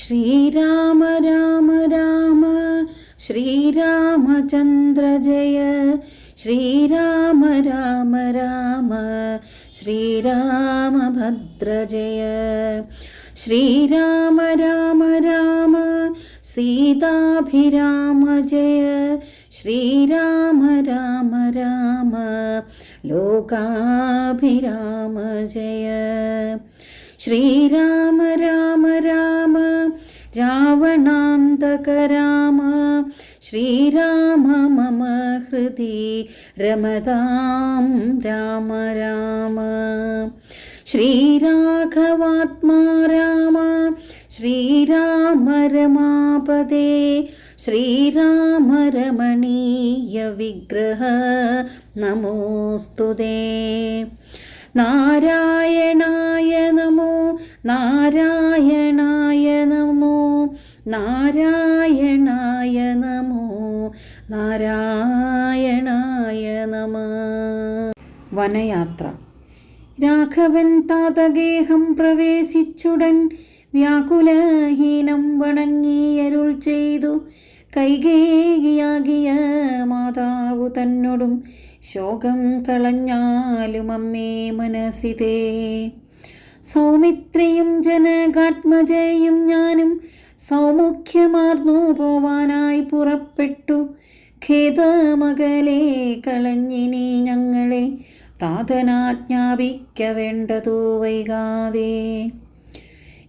ശ്രീരാമ രാമ രാമ ശ്രീരാമചന്ദ്ര ജയ ശ്രീരാമ രാമ രാമ ശ്രീരാമഭദ്ര ജയ ശ്രീരാമ രാമ രാമ സീതാഭിരാമ ജയ ശ്രീരാമ രാമ രാമ ലോകാഭിരാമ ജയ ശ്രീരാമ രാമ രാമ രാവണാന്തക രാമ ശ്രീരാമ മമ ഹൃദി രമതാം രാമ രാമ ശ്രീരാഘവാത്മാ രാമ ശ്രീരാമ രമാപദേ ശ്രീരാമ രമണീയ വിഗ്രഹ നമോസ്തുതേ നാരായണായ നമോ നാരായണായ നമോ നാരായണായ നമോ നാരായണായ നമഃ. വനയാത്ര. രാഘവൻ താതഗേഹം പ്രവേശിച്ചുടൻ വ്യാകുലഹീനം വണങ്ങിയരുൾ ചെയ്തു. കൈകേയിയാകിയ മാതാവു തന്നോടും ശോകം കളഞ്ഞാലും അമ്മേ മനസ്സിതേ. സൗമിത്രിയും ജനകാത്മജയും ഞാനും സൗമുഖ്യമാർന്നു പോവാനായി പുറപ്പെട്ടു. ഖേദമകലെ കളഞ്ഞിനി ഞങ്ങളെ താതനാജ്ഞാപിക്ക വേണ്ടതു വൈകാതെ.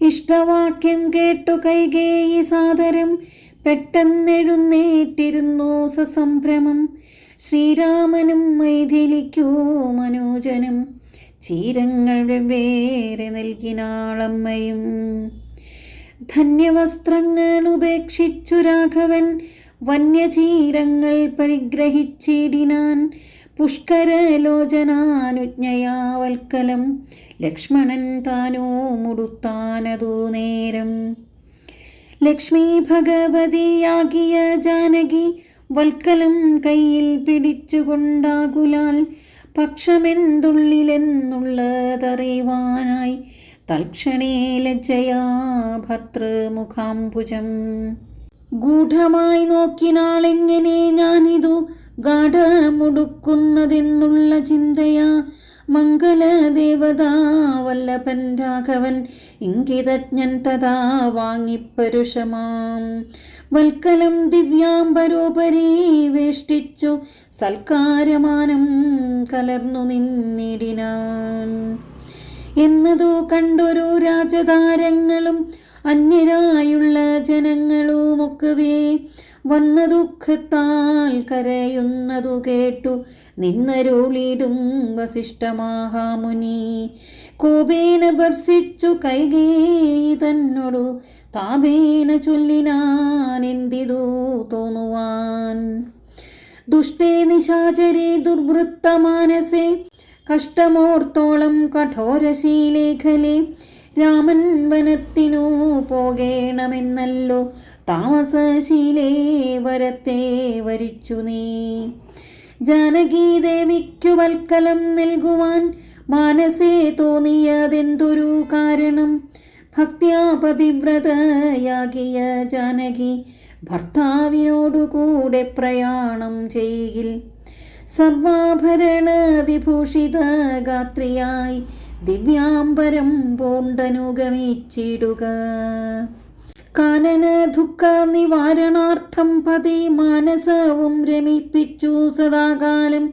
ഇഷ്ടവാക്യം കേട്ടു കൈകേയി സാദരം പെട്ടെന്നെഴുന്നേറ്റിരുന്നു സസംഭ്രമം. ശ്രീരാമനും മൈഥിലിക്കൂ മനോജനും ചീരങ്ങൾ വെവ്വേറെ നൽകിനാളമ്മയും. ധന്യവസ്ത്രങ്ങൾ ഉപേക്ഷിച്ചു രാഘവൻ വന്യചീരങ്ങൾ പരിഗ്രഹിച്ചിടിനാൻ. പുഷ്കരലോചനാനുജ്ഞയാവൽക്കലം ലക്ഷ്മണൻ താനോ മുടുത്താനതു നേരം. ലക്ഷ്മി ഭഗവതിയാകിയ ജാനകി വൽക്കലം കയ്യിൽ പിടിച്ചുകൊണ്ടാകുലാൽ പക്ഷമെന്തുള്ളിലെന്നുള്ളതറിവാനായി തൽക്ഷണേ ലജ്ജയാ ഭർതൃമുഖാംബുജം. ഗൂഢമായി നോക്കിനാളെങ്ങനെ ഞാനിതു ഗാഠമുടുക്കുന്നതെന്നുള്ള ചിന്തയാ മംഗലദേവതാ വല്ലഭൻ രാഘവൻ ഇംഗിതജ്ഞൻ തഥാ വാങ്ങിപ്പരുഷമാം വൽക്കലം ദിവ്യാംബരോപരി വേഷ്ടിച്ചു സൽക്കാരമാനം കലർന്നു നിന്നിടിനാൻ. എന്നതു കണ്ടൊരു രാജതാരങ്ങളും അന്യരായുള്ള ജനങ്ങളുമൊക്കവേ വന്ന ദുഃഖത്താൽ കരയുന്നതു കേട്ടു നിന്നരുളിടും വസിഷ്ഠമഹാമുനി. കോപേന ഭർസിച്ചു കൈകേയി തന്നോടു താപേന ചൊല്ലിനാനെന്തിതു തോന്നുവാൻ. ദുഷ്ടേ നിശാചരേ ദുർവൃത്തമാനസേ കഷ്ടമോർത്തോളം കഠോരശീലേഖലേ രാമൻ വനത്തിനു പോകേണമെന്നല്ലോ താമസശീലേ വരത്തെ വരിച്ചു നീ. ജാനകീദേവിക്കു വൽക്കലം നൽകുവാൻ മാനസേ തോന്നിയതെന്തൊരു കാരണം. ഭക്ത്യാ പതിവ്രതയാകിയ ജാനകി ഭർത്താവിനോടുകൂടെ പ്രയാണം ചെയ്യിൽ സർവാഭരണ വിഭൂഷിത ഗാത്രിയായി ദിവ്യാംബരം പൂണ്ടനുഗമിച്ചിടുക. കാനന ദുഃഖ നിവാരണാർത്ഥം പതി മാനസവും രമിപ്പിച്ചു സദാകാലം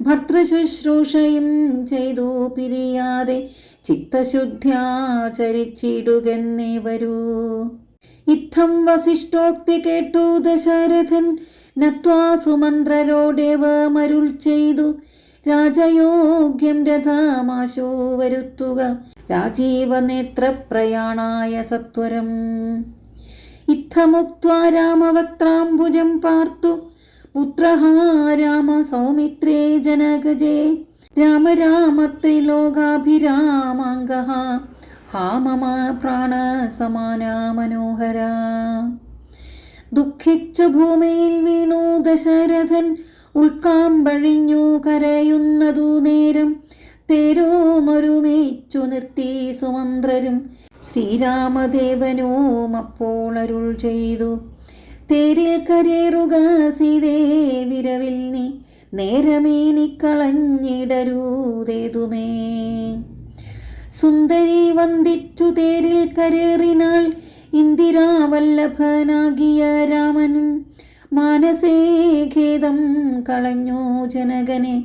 ഭർതൃശുശ്രൂഷയും ചെയ്തു പിരിയാതെ ചിത്തശുദ്ധ്യാചരിച്ചിടുകെന്നേ വരൂ. ഇത്തം വസിഷ്ഠോക്തി കേട്ടു ദശരഥൻ നത്വാ സുമന്ത്രരോടേവമരുൾ ചെയ്തു. രാജയോഗ്യം രഥമാശു വരുത്തുക രാജീവനേത്രപ്രയാണായ സത്വരം. ഇത്തമുക്ത്വാ രാമവക്ത്രാംബുജം പാർത്തു പുത്രഃ രാമ സൗമിത്രേ ജനകജേ. രാമ രാമ ത്രിലോകാഭിരാമാംഗഃ ഹാ മമ പ്രാണസമാന മനോഹര. ദുഃഖിച്ചു ഭൂമിയിൽ വീണു ദശരഥൻ ഉൾക്കാമ്പഴിഞ്ഞു കരയുന്നതു നേരം. തേരുമൊരുമിച്ചു നിർത്തി സുമന്ത്രരും ശ്രീരാമദേവനും അപ്പോൾ അരുൾ ചെയ്തു, തേരിൽ കരേറുക സീതേ വിരവിൽ നീ, നേരമേനി കളഞ്ഞിടരുതേതുമേ. സുന്ദരി വന്ദിച്ചു തേരിൽ കരേറിനാൾ, ഇന്ദിരാവല്ലഭനാകിയ രാമനും മാനസേ ഖേദം കളഞ്ഞു ജനകനെ,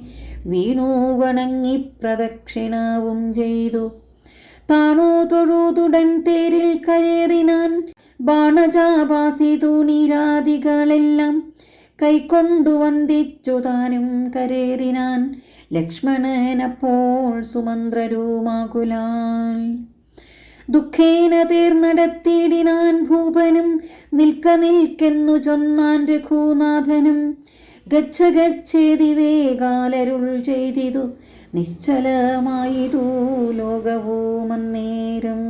വീണു വണങ്ങി പ്രദക്ഷിണവും ചെയ്തു. താണു തൊഴുതുടൻ തേരിൽ കരേറിനാൻ, ബാണജാപാസി തൂണീരാദികളെല്ലാം കൈക്കൊണ്ടു വന്ദിച്ചു താനും കരേറിനാൻ. ലക്ഷ്മണനപ്പോൾ സുമന്ത്രരുമാകുലാൽ ദുഃഖേന തീർന്നടത്തിയിടിനാൻ ഭൂപനും, നിൽക്ക നിൽക്കെന്നു ചൊന്നാൻ രഘുനാഥനും. ഗച്ഛ ഗച്ഛേതി വേഗാലരുൾ ചെയ്തിതു, നിശ്ചലമായിതു ലോകവുമന്നേരം.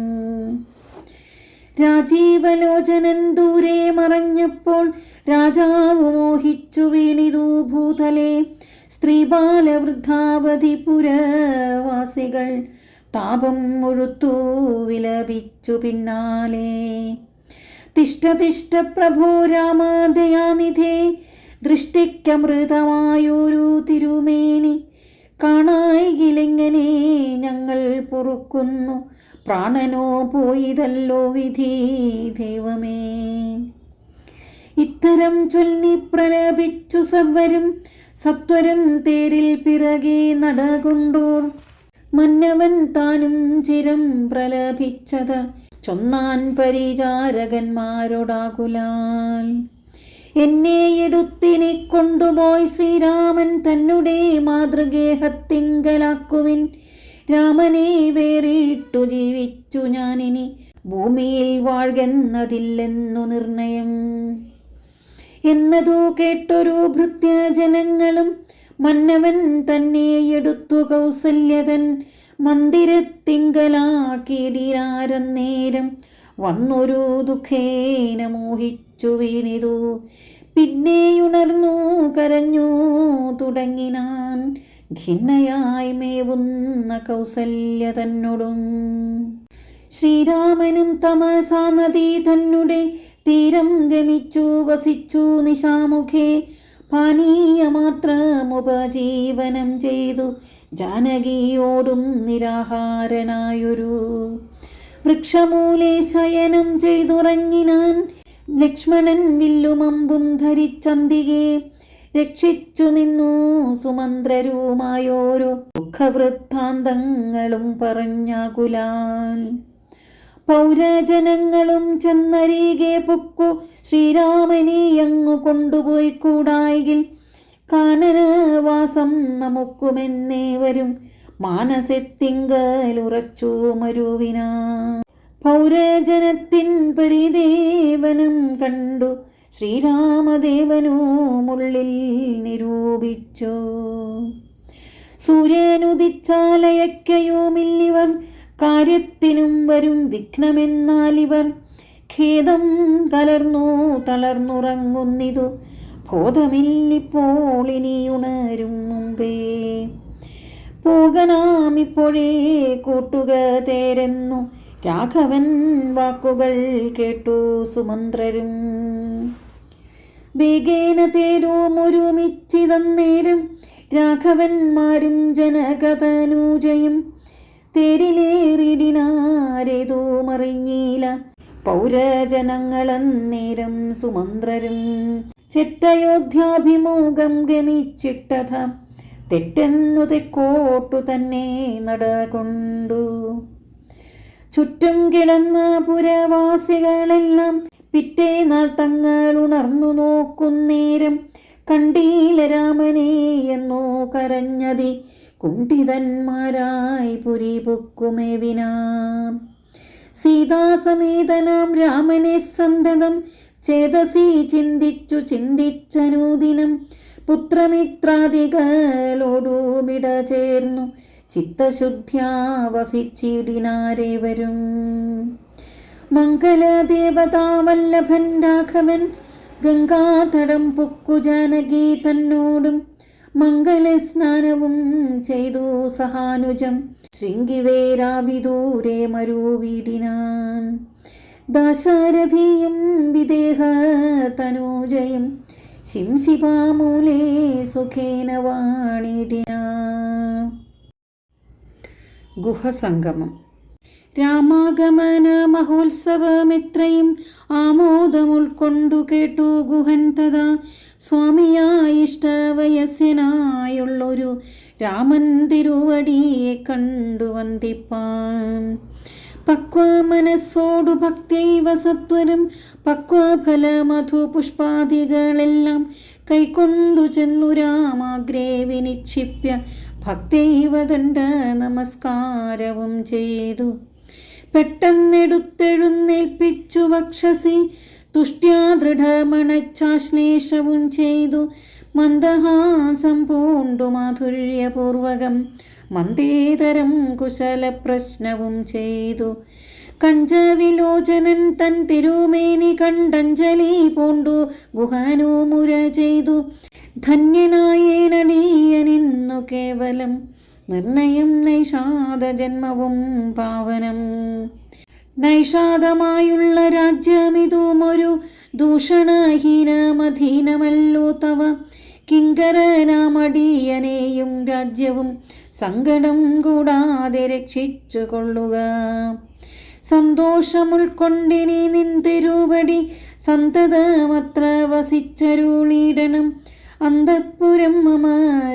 രാജീവലോചനൻ ദൂരെ മറഞ്ഞപ്പോൾ, രാജാവ് മോഹിച്ചു വീണിതു ഭൂതലേ. സ്ത്രീബാലവൃദ്ധാവധി പുരവാസികൾ താപം മുഴുത്തു വിലപിച്ചു പിന്നാലെ. തിഷ്ട തിഷ്ട പ്രഭോ രാമദയാനിധേ, ദൃഷ്ടിക്കമൃതമായൊരു തിരുമേനി. കാണായിലെങ്ങനെ ഞങ്ങൾ പൊറുക്കുന്നു, പ്രാണനോ പോയിതല്ലോ വിധി ദൈവമേ. ഇത്തരം ചൊല്ലി പ്രലപിച്ചു സർവരും, സത്വരം തേരിൽ പിറകെ നടകൊണ്ടോർ. മന്നവൻ താനും ചിരം പ്രലപിച്ചത് ചൊന്നാൻ പരിചാരകന്മാരോടാകുലാൽ. എന്നെ എടുത്തിനെ കൊണ്ടുപോയി ശ്രീരാമൻ തന്നെ മാതൃഗേഹത്തിങ്കലാക്കുവിൻ. രാമനെ വേറിട്ടു ജീവിച്ചു ഞാനിനി, ഭൂമിയിൽ വാഴ്കെന്നതില്ലെന്നു നിർണയം. എന്നതു കേട്ടൊരു ഭൃത്യജനങ്ങളും, മന്നവൻ തന്നെ എടുത്തു കൗസല്യതൻ മന്ദിരത്തിങ്കലാക്കിയിടിനാരന്നേരം. വന്നൊരു ദുഃഖേന മോഹിച്ചു വീണിതു, പിന്നെയുണർന്നു കരഞ്ഞു തുടങ്ങിനാൻ. ഖിന്നയായി മേവുന്ന കൗസല്യ തന്നോടും. ശ്രീരാമനും തമസാ നദി തന്നെ തീരം ഗമിച്ചു വസിച്ചു നിശാമുഖേ. പാനീയമാത്രമുപജീവനം ചെയ്തു ജാനകിയോടും നിരാഹാരനായൊരു വൃക്ഷമൂലെ ശയനം ചെയ്തുറങ്ങിനാൻ. ലക്ഷ്മണൻ വില്ലുമമ്പും ധരിച്ചന്തികെ രക്ഷിച്ചു നിന്നു സുമന്ത്രരുമായോരോ ദുഃഖവൃത്താന്തങ്ങളും പറഞ്ഞാകുലാൽ. പൗരജനങ്ങളും ചെന്നരികെ പൊക്കു, ശ്രീരാമനെ അങ്ങു കൊണ്ടുപോയി കൂടായെങ്കിൽ കാനനവാസം നമുക്കുമെന്നേവരും മാനസത്തിങ്കലുറച്ചു മരുവിന. പൗരജനത്തിൻ പരിദേവനം കണ്ടു ശ്രീരാമദേവനുമുള്ളിൽ നിരൂപിച്ചു. സൂര്യനുദിച്ചാലയക്കയുമില്ലിവർ, കാര്യത്തിനും വരും വിഘ്നമെന്നാലിവർ. ഖേദം കലർന്നു തളർന്നുറങ്ങുന്നിതു, ബോധമില്ലിപ്പോൾ ഇനിയുണരും മുമ്പേ. പോകനാമിപ്പോഴേ കൂട്ടുക തേരെന്നു രാഘവൻ വാക്കുകൾ കേട്ടു സുമന്ത്രരും. വേഗേന തേരുമൊരുമിച്ചിതന്നേരം, രാഘവന്മാരും ജനകതനൂജയും. തേരിലേറിടിനാരേതോ മറിഞ്ഞീല പൗരജനങ്ങളന്നേരം സുമന്ത്രരും. ചെറ്റയോധ്യാഭിമുഖം ഗമിച്ചിട്ടഥ, തെറ്റെന്നു തെക്കോട്ടു തന്നെ നടകൊണ്ടു. ചുറ്റും കിടന്ന പുരവാസികളെല്ലാം പിറ്റേനാൾ തങ്ങൾ ഉണർന്നു നോക്കുന്നേരം, കണ്ടീല രാമനെ എന്നോ കരഞ്ഞതി കുണ്ഠിതന്മാരായി പുരി പൊക്കുമേവിനാർ. സീതാസമേതനാം രാമനെ സന്തതം ചേതസി ചിന്തിച്ചു ചിന്തിച്ചനൂദിനം. പുത്രമിത്രാദികളോടുമിട ചേർന്നു ചിത്തശുദ്ധ്യാ വസിച്ചിടിനാരേവരും. മംഗലദേവതാവല്ലഭൻ രാഘവൻ ഗംഗാതടം പൊക്കു ജാനകി തന്നോടും മംഗലസ്നാനവും ചെയ്തു സഹാനുജം ശൃംഗിവേരാവിദൂരെ മരുവീടിനാൻ. ദാശരഥിയും വിദേഹ തനൂജയും ശിംശിപാമൂലേ സുഖേന വാണിടിനാ. ഗുഹസംഗമം. രാമാഗമന മഹോത്സവമെത്രയും ആമോദമുൾക്കൊണ്ടു കേട്ടു ഗുഹൻ തഥാ. സ്വാമിയായി ഇഷ്ടവയസ്യനായുള്ളൊരു രാമൻ തിരുവടിയെ കണ്ടു വന്ദിപ്പാൻ. പക്വമനസ്സോടു ഭക്തൈവ സത്വരം പക്വഫല മധുപുഷ്പാദികളെല്ലാം കൈക്കൊണ്ടു ചെന്നു രാമാഗ്രേ വിനിക്ഷിപ്യ ഭക്തൈവ ദണ്ഡ നമസ്കാരവും ചെയ്തു. പെട്ടെന്നെടുത്തെഴുന്നേൽപ്പിച്ചു വക്ഷസി തുഷ്ട്യാ ദൃഢമണച്ചാശ്ലേഷവും ചെയ്തു. മന്ദഹാസം പൂണ്ടു മാധുര്യപൂർവകം മന്ദേതരം കുശലപ്രശ്നവും ചെയ്തു. കഞ്ചവിലോചനൻ തൻ തിരുമേനി കണ്ടഞ്ജലി പൂണ്ടു ഗുഹാനുമുര ചെയ്തു. ധന്യനായേനടിയനിന്നു കേവലം നിർണയം നൈഷാദ ജന്മവും പാവനം. നൈഷാദമായുള്ള രാജ്യമിതുമൊരു ദൂഷണഹീനമധീനമല്ലോ തവ. കിങ്കരനാമടിയനെയും രാജ്യവും സങ്കടം കൂടാതെ രക്ഷിച്ചു കൊള്ളുക. സന്തോഷമുൾക്കൊണ്ടിനി നിന്തിരുവടി സന്തതമത്ര വസിച്ചരുളിടണം. അന്തഃപുരം മമ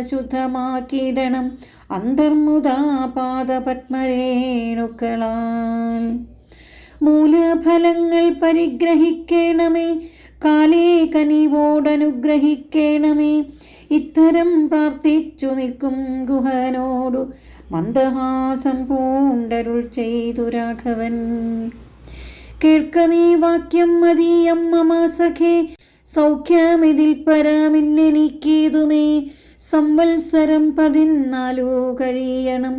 ശുദ്ധമാക്കിയിടണം അന്തർമുദാ പാദപത്മരേണുക്കളാൽ. മൂലഫലങ്ങൾ പരിഗ്രഹിക്കണമേ കാലേ കനിവോടനുഗ്രഹിക്കണമേ. ഇത്തരം പ്രാർത്ഥിച്ചു നിൽക്കും ഗുഹനോടു മന്ദഹാസം പൂണ്ടരുൾ ചെയ്തു രാഘവൻ. കേൾക്ക നീ വാക്യം മതീയം മമ സഖേ സൗഖ്യമിതിൽ പരമില്ലെനിക്കേതുമേ. സംവത്സരം 14 കഴിയണം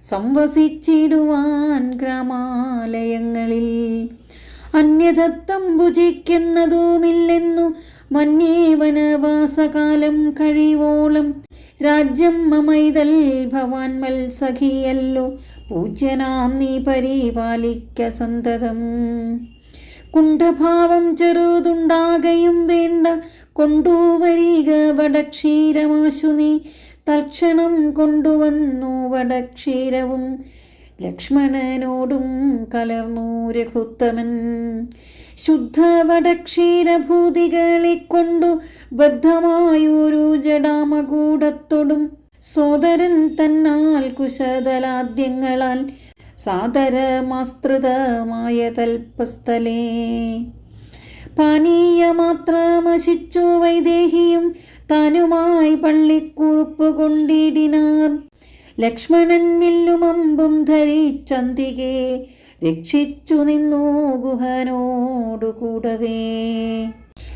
സംവസിച്ചിടുവാൻ ഗ്രാമാലയങ്ങളിൽ. അന്യദത്തം ഭുജിക്കുന്നതുമില്ലെന്നു മന്യേ വനവാസകാലം കഴിവോളം. രാജ്യം മമൈതൽ ഭവാൻ മത്സഖിയല്ലോ പൂജ്യനാം നീ പരിപാലിക്ക സന്തതം. കുണ്ഠഭാവം ചെറുതുണ്ടാകയും വേണ്ട കൊണ്ടുവരിക വടക്ഷീരമാശു നീ. തൽക്ഷണം കൊണ്ടുവന്നു വടക്ഷീരവും ലക്ഷ്മണനോടും കലർന്നു രഘുത്തമൻ. ശുദ്ധ വടക്ഷീരഭൂതികളെ കൊണ്ടു ബദ്ധമായൊരു ജടാമകൂടത്തോടും സോദരൻ തന്നാൽ കുശതലാദ്യങ്ങളാൽ സാദരമാസ്തൃതമായ തൽപ്പസ്ഥലേ. പാനീയമാത്രമശിച്ചു വൈദേഹിയും താനുമായി പള്ളിക്കുറുപ്പ് കൊണ്ടിടിനാർ. ലക്ഷ്മണൻ വില്ലുമമ്പും ധരിച്ചന്തികെ രക്ഷിച്ചു നിന്നു ഗുഹനോടു കൂടവേ.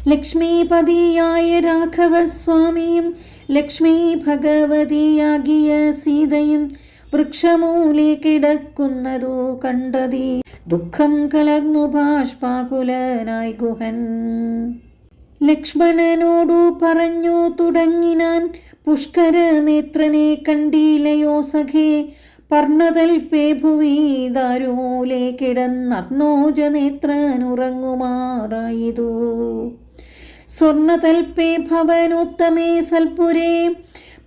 ലക്ഷ്മീപതിയായ രാഘവസ്വാമിയും ലക്ഷ്മീ ഭഗവതിയാകിയ സീതയും വൃക്ഷമൂലെ കിടക്കുന്നതു കണ്ടതി ദുഃഖം കലർന്നു ബാഷ്പാകുലനായി ഗുഹൻ. ലക്ഷ്മണനോടു പറഞ്ഞു തുടങ്ങിനാൻ പുഷ്കര നേത്രനെ കണ്ടിലയോ സഖേ. പർണതൽപേ ഭുവി ദാരുമൂലെ കിടന്നർണോജനേത്രനുറങ്ങുമാറായിതു. സ്വർണതൽപേ ഭവനോത്തമേ സൽപുരേ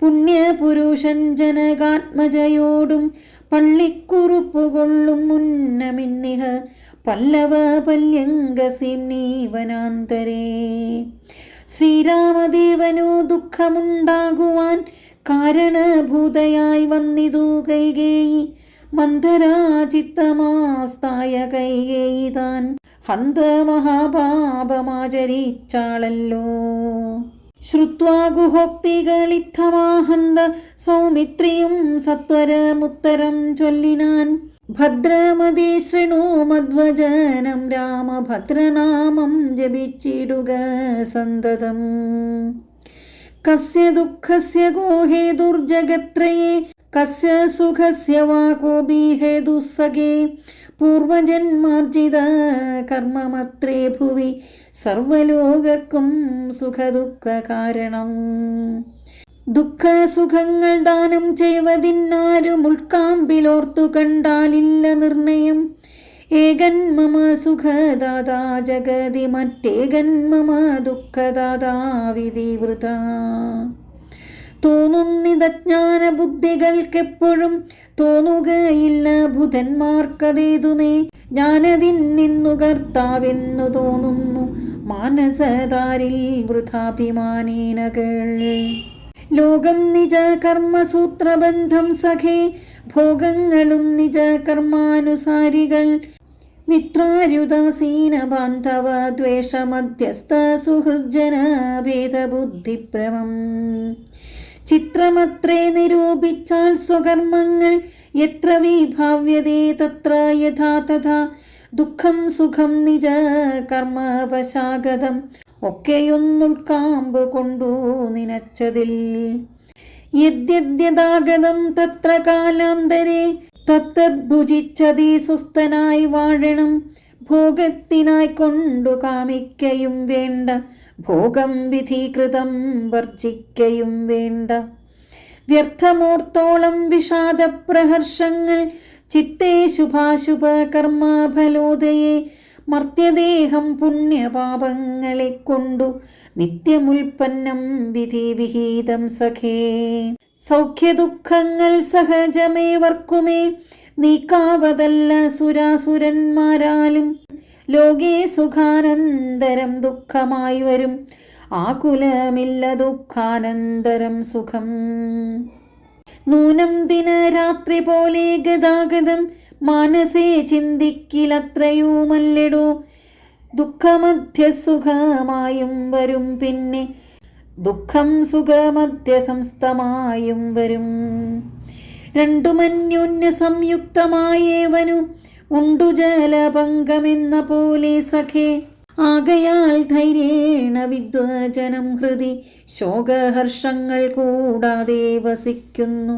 പുണ്യപുരുഷൻ ജനകാത്മജയോടും പള്ളിക്കുറുപ്പുകൊള്ളും മുന്നമിന്നിഹ പല്ലവ പല്യങ്കസീംനീ വനാന്തരേ. ശ്രീരാമദേവനു ദുഃഖമുണ്ടാകുവാൻ കാരണഭൂതയായി വന്നിതു കൈകേയി. മന്ദരാചിത്തമാസ്തായ കൈകേയി താൻ ഹന്ത മഹാപാപമാചരിച്ചാളല്ലോ. ശ്രുത്വാ ഗുഹോക്തികളിത്തമാഹന്ത സൗമിത്രിയും സത്വരമുത്തരം ചൊല്ലിനാൻ. ഭദ്രമതി ശൃണു മധ്വജനം രാമഭദ്രനാമം ജപിച്ചിടുക സന്തതം. കസ്യ ദുഃഖസ്യ ഗോ ഹേതുർജഗത്രയേ കസ്യ സുഖസ്യ വാ കോപി ഹേതുസ്സഖേ. പൂർവജന്മാർജിത കർമ്മമത്രേ ഭുവി സർവലോകർക്കും സുഖദുഃഖ കാരണം. ദുഃഖസുഖങ്ങൾ ദാനം ചെയ്വതിന്നാരും ഉൾക്കാമ്പിലോർത്തു കണ്ടാലില്ല നിർണയം. ഏകൻ മമ സുഖദാതാ ജഗതി മറ്റേകൻ മമ ദുഃഖദാതാ വിധിവൃത. തോന്നുന്നിതജ്ഞാന ബുദ്ധികൾക്കെപ്പോഴും തോന്നുകയില്ല ബുധന്മാർക്കതേതുമേ. ഞാനതിൻ നിന്നു കർത്താവെന്നു തോന്നുന്നു മാനസതാരിൽ വൃഥാഭിമാനേനകൾ. ലോകം നിജ കർമ്മസൂത്രബന്ധം സഖേ, ഭോഗങ്ങളും നിജ കർമാനുസാരികൾ. മിത്രാരുദാസീന ബാന്ധവ ദ്വേഷമധ്യസ്ഥ സുഹൃജ്ജന ഭേദബുദ്ധിഭ്രമം. ചിത്രമത്രേ നിരൂപിച്ചാൽ സ്വകർമ്മങ്ങൾ എത്ര വിഭാവ്യതേ തത്ര യഥാ തഥാ. ദുഃഖം സുഖം നിജ കർമ്മവശാഗതം ഒക്കെയൊന്നുൾക്കാമ്പ് കൊണ്ടു നിനച്ചതിൽ. യദ്യദ്യതാഗതം തത്ര കാലാന്തരേ തത്തത് ഭുജിച്ചതി സുസ്ഥനായി വാഴണം. ഭോഗത്തിനായി കൊണ്ടു കാമിക്കയും വേണ്ട, ഭോഗം വിധികൃതം വർജിക്കയും വേണ്ട. വ്യർത്ഥമോർത്തോളം വിഷാദപ്രഹർഷങ്ങൾ ചിത്തേ ശുഭാശുഭ കർമ്മഫലോദയെ. മർത്യദേഹം പുണ്യപാപങ്ങളെ കൊണ്ടു നിത്യമുൽപ്പന്നം വിധിവിഹിതം സഖേ. സൗഖ്യദുഃഖങ്ങൾ സഹജമേവർക്കുമേ, നീക്കാവതല്ല സുരാസുരന്മാരാലും. ലോകേ സുഖാനന്തരം ദുഃഖമായി വരും, ആകുലമില്ല ദുഃഖാനന്തരം സുഖം. നൂനം ദിനരാത്രി പോലെ ഗതാഗതം മാനസേ ചിന്തിക്കിലത്രയുമല്ലെടോ. ദുഃഖമധ്യസുഖമായും വരും, പിന്നെ ദുഃഖം സുഖമധ്യസംസ്ഥമായും വരും. രണ്ടുമന്യോന്യ സംയുക്തമായേവനു ഉണ്ടു ജലപങ്കമെന്ന പോലെ സഖേ. ആകയാൽ ധൈര്യേണ വിദ്വജനം ഹൃദി ശോകഹർഷങ്ങൾ കൂടാതെ വസിക്കുന്നു.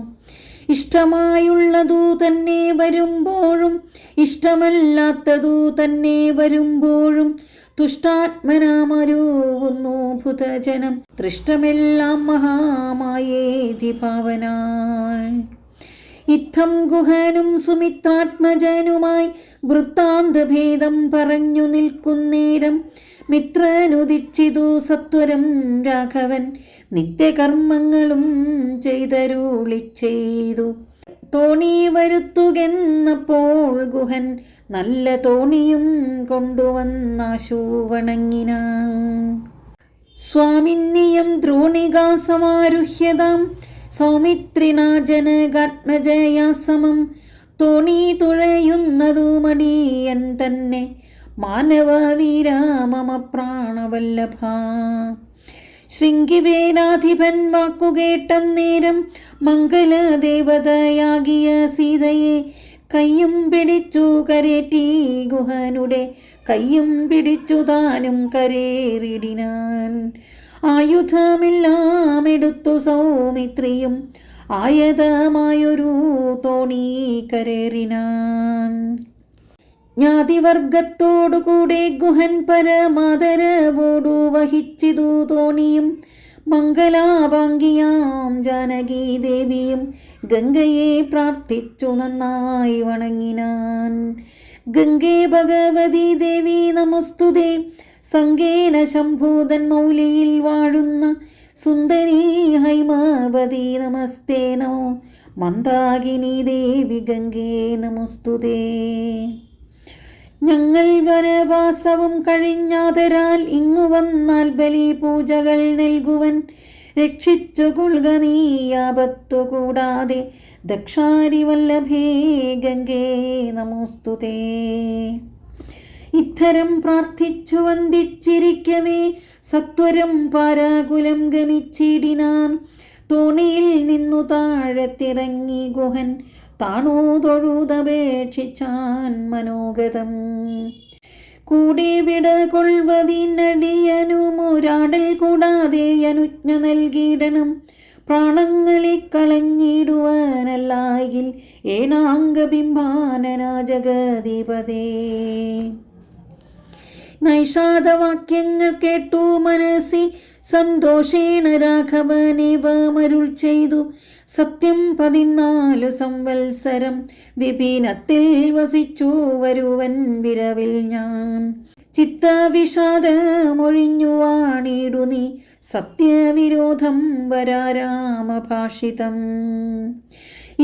ഇഷ്ടമായുള്ളതു തന്നെ വരുമ്പോഴും ഇഷ്ടമല്ലാത്തതു തന്നെ വരുമ്പോഴും തുഷ്ടാത്മനാമരുവുന്നു ഭുതജനം. തൃഷ്ടമെല്ലാം മഹാമായേധി ഭാവന. ഇത്തം ഗുഹനും സുമിത്രാത്മജനുമായി വൃത്താന്തഭേദം പറഞ്ഞു നിൽക്കുന്നേരം മിത്രനുദിച്ചിതു സത്വരം രാഘവൻ. നിത്യകർമ്മങ്ങളും ചെയ്തരുളി ചെയ്തു. തോണി വരുത്തുകെന്നപ്പോൾ ഗുഹൻ നല്ല തോണിയും കൊണ്ടുവന്നാശു വണങ്ങിനാൻ. സ്വാമിന്നിയം ദ്രോണികാസമാരുഹ്യതാം സൗമിത്രിണാ ജനകാത്മജയാ സമം. തോണി തുഴയുന്നതു മടിയൻ തന്നെ മാനവവീര മമ പ്രാണവല്ലഭ. ശൃംഗിവേനാധിപൻ വാക്കുകേട്ടന്നേരം മംഗലദേവതയാകിയ സീതയെ കയ്യും പിടിച്ചു കരേറ്റി ഗുഹനുടെ കയ്യും പിടിച്ചു താനും കരേറിടിനാൻ. ആയുധമെല്ലാം എടുത്തു സൗമിത്രിയും ആയതമായൊരു തോണി കരേറിനാൻ. ജ്ഞാതിവർഗത്തോടുകൂടെ ഗുഹൻ പരമാദരവോടു വഹിച്ചിതു തോണിയും. മംഗലാഭാംഗിയാം ജാനകി ദേവിയും ഗംഗയെ പ്രാർത്ഥിച്ചു നന്നായി വണങ്ങിനാൻ. ഗംഗേ ഭഗവതി ദേവി നമസ്തുതേ. സംഗേന ശംഭൂതൻ മൗലിയിൽ വാഴുന്ന സുന്ദരീ ഹൈമവതി നമസ്തേ നമോ. മന്ദാകിനി ദേവി ഗംഗേ നമസ്തുതേ. ഞങ്ങൾ വനവാസവും കഴിഞ്ഞാതരാൽ ഇങ്ങു വന്നാൽ ബലി പൂജകൾ നൽകുവൻ. രക്ഷിച്ചു കൊള്ളുക നീ ആപത്തു കൂടാതെ. ദക്ഷാരി വല്ലഭേ ഗംഗേ നമോസ്തുതേ. ഇത്തരം പ്രാർത്ഥിച്ചു വന്ദിച്ചിരിക്കവേ സത്വരം പാരാകുലം ഗമിച്ചിടിനാൻ. തോണിയിൽ നിന്നു താഴത്തിറങ്ങി ഗുഹൻ താണു തൊഴുതപേക്ഷിച്ചാൻ മനോഗതം. കൂടി വിട കൊള്ളുവതിനടിയനുമൊരാടൽ കൂടാതെ അനുജ്ഞ നൽകിയിടണം. പ്രാണങ്ങളെ കളഞ്ഞിടുവാനല്ലായിൽ ഏനാംഗബിംബാനന ജഗതിപതേ. നൈഷാദവാക്യങ്ങൾ കേട്ടു മനസ്സി സന്തോഷേണ രാഘവനേവമരുൾ ചെയ്തു. സത്യം 14 സംവത്സരം വിപിനത്തിൽ വസിച്ചു വരുവൻ വിരവിൽ ഞാൻ. ചിത്തവിഷാദമൊഴിഞ്ഞു വാണിടു നീ സത്യവിരോധം വരാരാമഭാഷിതം.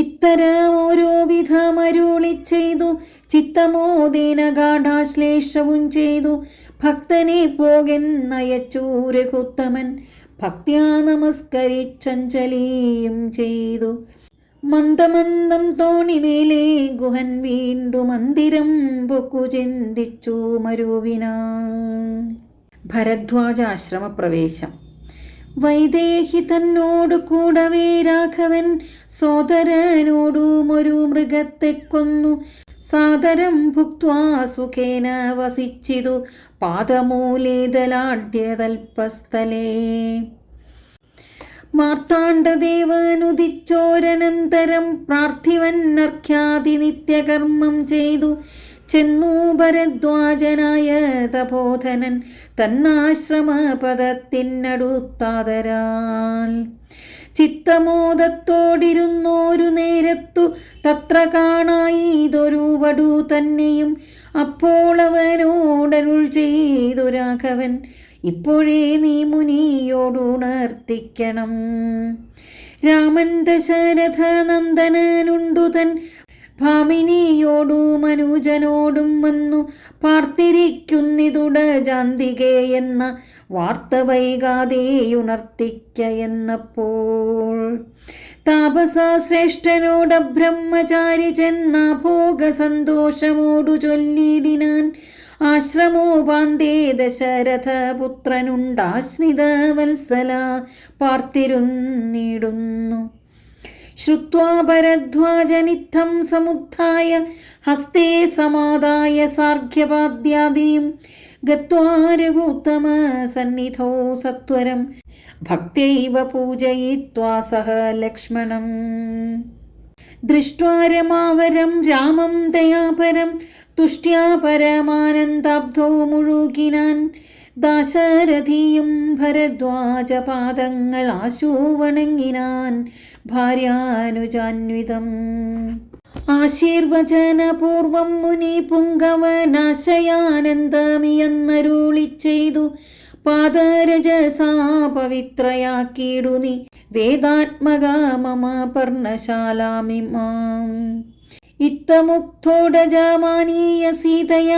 ഇത്തരം ഓരോ വിധമരുളി ചെയ്തു ചിത്തമോദേന ഗാഢാശ്ലേഷവും ചെയ്തു. ഭക്തനെ പോകെന്നയച്ചു രഘുത്തമൻ ഭക്ത്യാ നമസ്കരിച്ചഞ്ജലിയും ചെയ്തു. മന്ദമന്ദം തോണിമേലെ ഗുഹൻ വീണ്ടു മന്ദിരം പൊക്കു ചിന്തിച്ചു മരുവിനാ. ഭരദ്വാജാശ്രമപ്രവേശം. വൈദേഹി തന്നോടു കൂടവേ രാഘവൻ സോദരനോടും ഒരു മൃഗത്തെ കൊന്നു. സാദരം ഭുക്ത്വാ സുഖേന വസിച്ചിതു പാദമൂലേതലാഢ്യതൽപസ്ഥലേ. മാർത്താണ്ഡദേവനുദിച്ചോരനന്തരം പ്രാർത്ഥിവന്നർഘ്യാതി നിത്യകർമ്മം ചെയ്തു. ചെന്നു ഭരദ്വാജനായ തപോധനൻ തന്നാശ്രമപദത്തിനടുത്താദരാൽ. ചിത്തമോദത്തോടിരുന്നോരു നേരത്തു തത്ര കാണായിതൊരു വടു തന്നെയും. അപ്പോൾ അവനോടരുൾ ചെയ്തു രാഘവൻ, ഇപ്പോഴേ നീ മുനിയോടുണർത്തിക്കണം. രാമൻ ദശരഥ നന്ദനനുണ്ടു തൻ ഭാമിനിയോടും അനുജനോടും വന്നു പാർത്തിരിക്കുന്നിതുട ജാന്തികെ എന്ന വാർത്ത വൈകാതെയുണർത്തിക്ക എന്നപ്പോൾ. താപസ ശ്രേഷ്ഠനോടബ്രഹ്മചാരി ചെന്ന ഭോഗ സന്തോഷമോടു ചൊല്ലിടിനാൻ. ആശ്രമോപാന്തേ ദശരഥ പുത്രനുണ്ടാശ്രിത വത്സല പാർത്തിരുന്നിടുന്നു. ശ്രുത്വാ ഭരദ്വാജനിത്തം സമുത്ഥായ ഹസ്തേ സമാദായ സാർഘ്യപാദ്യാദിയും ഗത്വാ രഘുത്തമ സന്നിധോ സത്വരം ഭക്ത്യൈവ പൂജയിത്വാ സഹ ലക്ഷ്മണം. ദൃഷ്ട്വാ രമാവരം രാമം ദയാപരം തുഷ്ട്യാ പരമാനന്ദാബ്ധോ മുഴുകിനാൻ. ദാശരഥിയും ഭരദ്വാജപാദങ്ങൾ ആശു വണങ്ങിനാൻ ഭാര്യാനുജാന്വിതം. ആശീർവചനപൂർവം മുനി പുങ്കവനാശയാനന്ദമിയെന്നരുളി ചെയ്തു. പാദരജസാ പവിത്രയാക്കിയിടു നീ വേദാത്മക മമ പർണശാലാമിമാം. ഇത്തമുക്തോടജമാനീയ സീതയ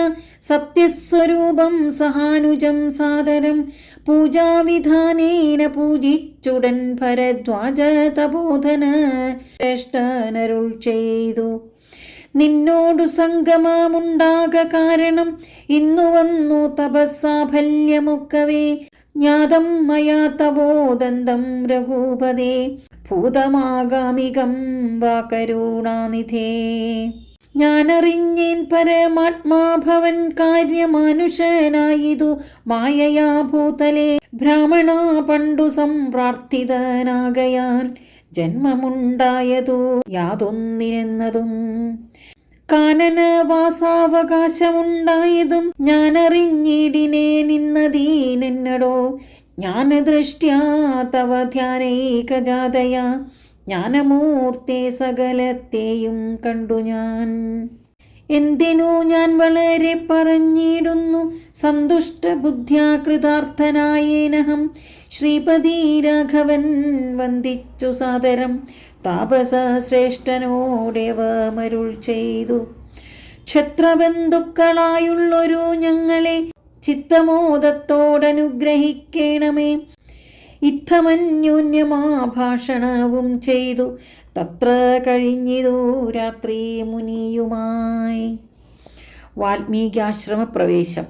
സത്യസ്വരൂപം സഹാനുജം സാദരം പൂജാവിധാനേന പൂജിച്ചുടൻ ഭരദ്വാജ തപോധന ശ്രേഷ്ഠനരുൾ ചെയ്തു. നിന്നോടു സംഗമമുണ്ടാക കാരണം ഇന്നു വന്നു തപസ്സാഫല്യമൊക്കവേ. ജ്ഞാതം മയാ തപോദന്തം രഘുപതേ ഭൂതമാഗാമികം വാ കരുണാനിധേ. ഞാനറിഞ്ഞേൻ പരമാത്മാഭവൻ കാര്യമാനുഷനായിതു മായയാ ഭൂതലേ. ബ്രാഹ്മണ പണ്ടു സംപ്രാർത്ഥിതനാകയാൽ ജന്മമുണ്ടായതു യാതൊന്നിനെന്നതും. കാനനവാസാവകാശമുണ്ടായതും ഞാനറിഞ്ഞിടിനേ നിന്നതീനെന്നടോ. ജ്ഞാനദൃഷ്ട്യാ തവ ധ്യാനൈകജാതയ ജ്ഞാനമൂർത്തേ സകലത്തെയും കണ്ടു ഞാൻ. എന്തിനു ഞാൻ വളരെ പറഞ്ഞിടുന്നു സന്തുഷ്ടബുദ്ധ്യാ കൃതാർത്ഥനായേനഹം. ശ്രീപതി രാഘവൻ വന്ദിച്ചു സാദരം താപസശ്രേഷ്ഠനോടേവമരുൾ ചെയ്തു. ക്ഷത്രബന്ധുക്കളായുള്ളൊരു ഞങ്ങളെ ചിത്തമോദത്തോടനുഗ്രഹിക്കണമേ. ഇത്തമന്യോന്യമാഭാഷണവും ചെയ്തു തത്ര കഴിഞ്ഞിതു രാത്രി മുനിയുമായി. വാൽമീകാശ്രമപ്രവേശം.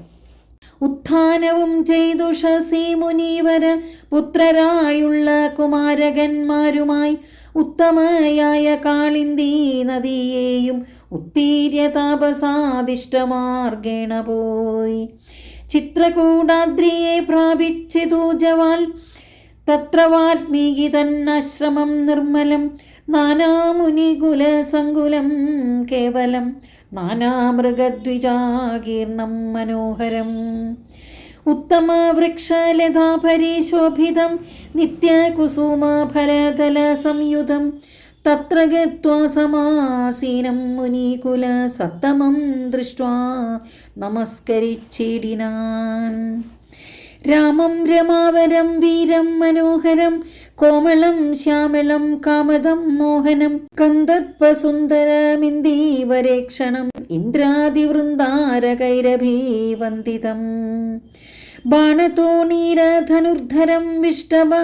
ഉത്ഥാനവും ചെയ്തു ശശി മുനീവര പുത്രരായുള്ള കുമാരകന്മാരുമായി ഉത്തമയായ കാളിന്ദി നദിയെയും ഉത്തീര്യ താപസാദിഷ്ടമാർഗേണ പോയി. ചിത്രകൂടാദ്രിയെ പ്രാപിച്ചിതു ജവാൽ തത്ര വാൽമീകി തന്നാശ്രമം നിർമ്മലം നാനാമുനികുലസങ്കുലം കേവലം നാനാമൃഗദ്വിജാകീർണം മനോഹരം ഉത്തമവൃക്ഷലതാപരിശോഭിതം നിത്യകുസുമഫലതല സംയുതം തത്ര ഗത്വാ സമാസീനം മുനികുല സത്തമം ദൃഷ്ട്വാ നമസ്കരിച്ചിടിനാൻ. രാമം രമാവരം വീരം മനോഹരം കോമളം ശ്യാമളം കാമദം മോഹനം കന്ദർപ്പസുന്ദരമിന്ദീവരേക്ഷണം ഇന്ദ്രാദിവൃന്ദാരകൈരഭീവന്ദിതം ബാണതോണീരധനുർധരം വിഷ്ടഭ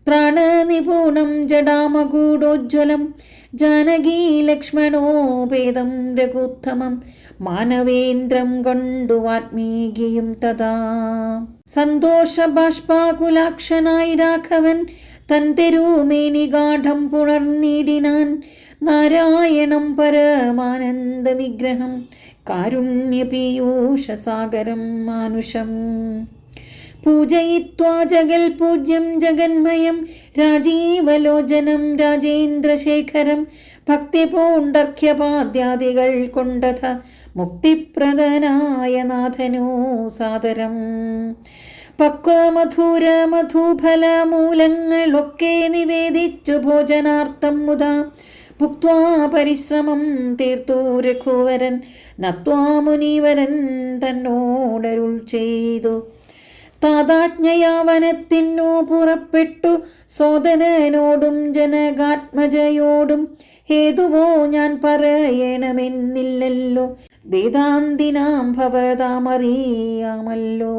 ത്രാണനിപൂണം ജടാമകൂടോജ്വലം ജാനകീ ലക്ഷ്മണോപേതം രഘുത്തമം മാനവേന്ദ്രം കണ്ടു വാൽമീകിയും തഥാ. സന്തോഷബാഷ്പാകുലാക്ഷനായി രാഘവൻ തൻ തെരുമേനി ഗാഠം പുണർന്നിടിനാൻ. നാരായണം പരമാനന്ദ വിഗ്രഹം കാരുണ്യപീയൂഷസാഗരം മാനുഷം പൂജയിത്വാ ജഗൽ പൂജ്യം ജഗന്മയം രാജീവലോചനം രാജേന്ദ്രശേഖരം ഭക്തിപൂണ്ടർഘ്യപാദ്യാദികൾ കൊണ്ടഥ മുക്തിപ്രദനായ നാഥനോ സാദരം. പക്വമധുര മധുഫല മൂലങ്ങളൊക്കെ നിവേദിച്ചു ഭോജനാർത്ഥം മുതാ ഭുക്ത്വാ പരിശ്രമം തീർത്തു രഘുവരൻ നത്വാ മുനിവരൻ തന്നോടരുൾ ചെയ്തു. താതാജ്ഞയാ വനത്തിനു പുറപ്പെട്ടു സോദരനോടും ജനകാത്മജയോടും ഹേതുവോ ഞാൻ പറയണമെന്നില്ലല്ലോ വേദാന്തിനാം ഭവതാമറിയാമല്ലോ.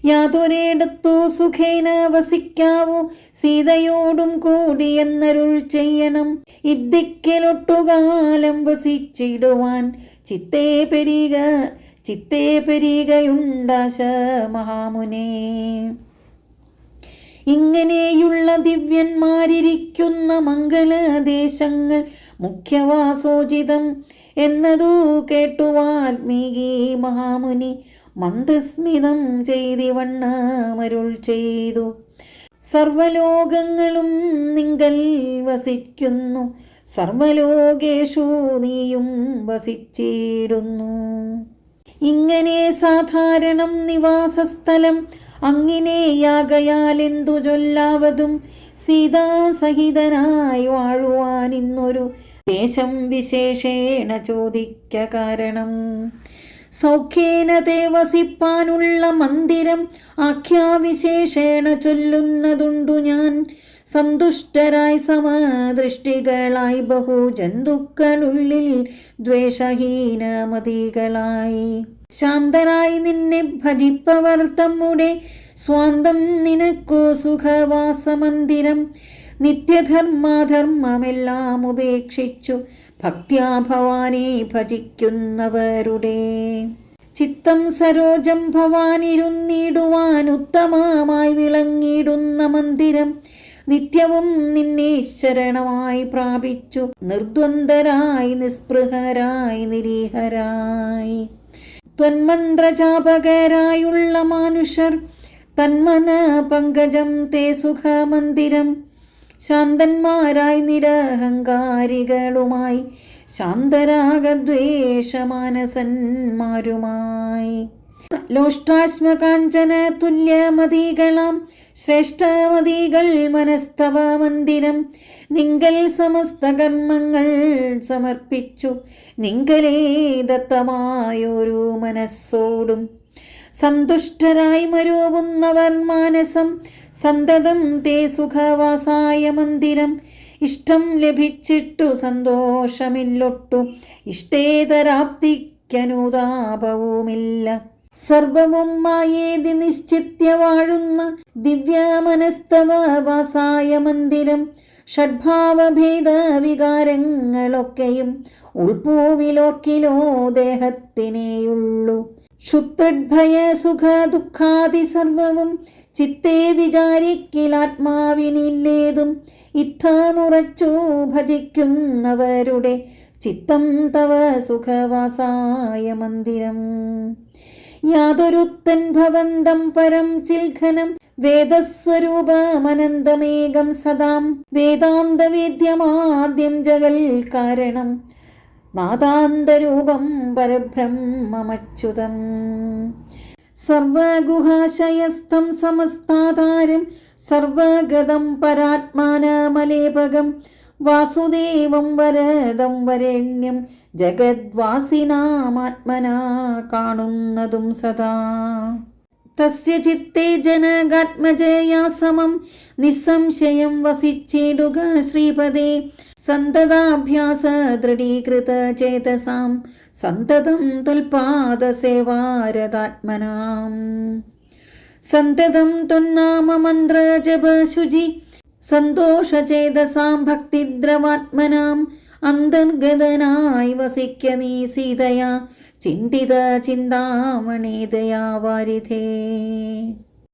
യാതൊരിടത്തു സുഖേന വസിക്കാവൂ സീതയോടും കൂടി എന്നരുൾ ചെയ്യണം. ഇദ്ദിക്കലൊട്ടുകാലം വസിച്ചിടുവാൻ ചിത്തേ പെരികയുണ്ടാശ മഹാമുനേ. ഇങ്ങനെയുള്ള ദിവ്യന്മാരിരിക്കുന്ന മംഗളദേശങ്ങൾ മുഖ്യവാസോചിതം എന്നതു കേട്ടു വാൽമീകി മഹാമുനി മന്ദസ്മിതം ചെയ്തിവണ്ണമരുൾ ചെയ്തു. സർവലോകങ്ങളും നിങ്കൽ വസിക്കുന്നു സർവലോകേഷു നീയും വസിച്ചിടുന്നു. ഇങ്ങനെ സാധാരണം നിവാസസ്ഥലം അങ്ങിനെയാകയാലെന്തു ചൊല്ലാവതും സീതാസഹിതനായി വാഴുവാൻ ഇന്നൊരു ദേശം വിശേഷേണ ചോദിക്ക കാരണം. സൗഖ്യേന തേ വസിപ്പാനുള്ള മന്ദിരം ആഖ്യാവിശേഷേണ ചൊല്ലുന്നതുണ്ടു ഞാൻ. സന്തുഷ്ടരായി സമദൃഷ്ടികളായി ബഹുജന്തുക്കളുള്ളിൽ ദ്വേഷഹീനമതികളായി ശാന്തരായി നിന്നെ ഭജിപ്പവർ തമ്മുടെ സ്വാന്തം നിനക്കു സുഖവാസമന്ദിരം. നിത്യധർമാധർമ്മമെല്ലാം ഉപേക്ഷിച്ചു ഭക്ത്യാ ഭവാനെ ഭജിക്കുന്നവരുടെ ചിത്തം സരോജം ഭവാനിരുന്നിടുവാൻ ഉത്തമമായി വിളങ്ങിടുന്ന മന്ദിരം. നിത്യവും നിന്നെ ശരണമായി പ്രാപിച്ചു നിർദ്വന്ദ്വരായി നിസ്പൃഹരായി നിരീഹരായി ത്വന്മന്ത്രജാപകരായുള്ള മാനുഷർ തന്മന പങ്കജം തേ സുഖമന്ദിരം. ശാന്തന്മാരായി നിരഹങ്കാരികളുമായി ശാന്തരാഗദ്വേഷമാനസന്മാരുമായി ലോഷ്ടാശ്മകാഞ്ചന തുല്യമതികളാം ശ്രേഷ്ഠമതികൾ മനസ്തവ മന്ദിരം. നിങ്കൽ സമസ്ത കർമ്മങ്ങൾ സമർപ്പിച്ചു നിങ്കലേ ദത്തമായൊരു മനസ്സോടും സന്തുഷ്ടരായി മരുവുന്നവർ മാനസം സന്തതം തേ സുഖവാസായ മന്ദിരം. ഇഷ്ടം ലഭിച്ചിട്ടു സന്തോഷമില്ലൊട്ടു ഇഷ്ടേതരാപ്തിക്കനുതാപവുമില്ല. സർവവും മായേതി നിശ്ചിത്യ വാഴുന്ന ദിവ്യമനസ്തവ വാസായ മന്ദിരം. ഷഡ്ഭാവഭേദ വികാരങ്ങളൊക്കെയും ഉൾപ്പൂവിലോക്കിലോ ദേഹത്തിനേയുള്ളൂ. ക്ഷുത്രിഭയ സുഖ ദുഃഖാദി സർവവും ചിത്തേ വിചാരിക്കിലാത്മാവിനില്ലേതും. ഇത്തമുറച്ചു ഭജിക്കുന്നവരുടെ ചിത്തം തവ സുഖവാസായ മന്ദിരം. യാതൊരുത്തൻ ഭവന്തം പരം ചിൽഘനം വേദസ്വരൂപമനന്തമേകം സദാം വേദാന്തവേദ്യമാദ്യം ജഗൽ കാരണം നാദാന്തരൂപം പരബ്രഹ്മമച്യുതം സർവഗുഹാശയസ്ഥം സമസ്താധാരം സർവഗതം പരാത്മാനമലേപകം വാസുദേവം വരദം വരേണ്യം ജഗദ്വാസിനാമാത്മനാ കാണുന്നതും സദാ തസ്യ ചിത്തേ ജനകാത്മജയാ സമം നിസ്സംശയം വസിച്ചിടുക ശ്രീപദേ സന്തതാഭ്യാസ ദൃഢീകൃത ചേതസാം സന്തതം തുൽപാദസേവാരതാത്മനാം സന്തതം ത്വന്നാമ മന്ത്ര ജപ ശുചി സന്തോഷചേതസാം ഭക്തിദ്രവാത്മനാം അന്തർഗതനായി വസിക്ക നീ സീതയാ ചിന്തിത ചിന്താമണി ദയാവാരിധേ.